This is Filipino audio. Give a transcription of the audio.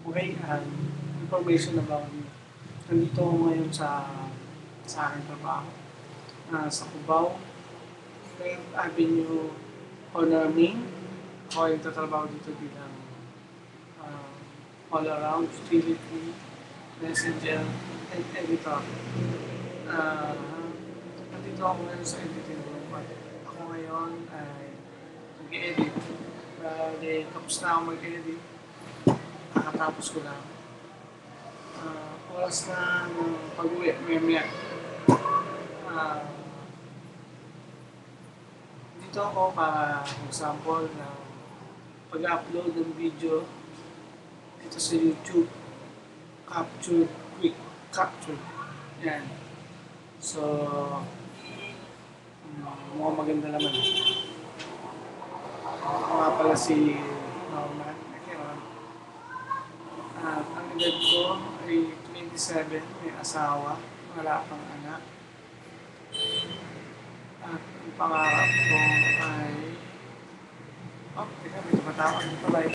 Okay, information about me. Nandito ako ngayon sa aking trabaho. Sa Cubao, 9th Avenue Honorming. Ako ay tatrabaho dito bilang uh, all-around utility, messenger, and editor. Uh, Nandito ako ngayon sa editing room at ako ngayon ay nag-edit. Tapos na ako mag-edit. Nakatapos ko lang. Oras na ng pag-uwi, maya-maya. Uh, Dito ako para mag-sample ng pag-upload ng video dito sa YouTube. Quick Capture. Yan. So, mukhang maganda naman. Ako nga pala si Norman. Ang edad ko ay 27, may asawa, wala pang anak. At ang pangarap ko ay... Oh, teka, may tumatawag dito.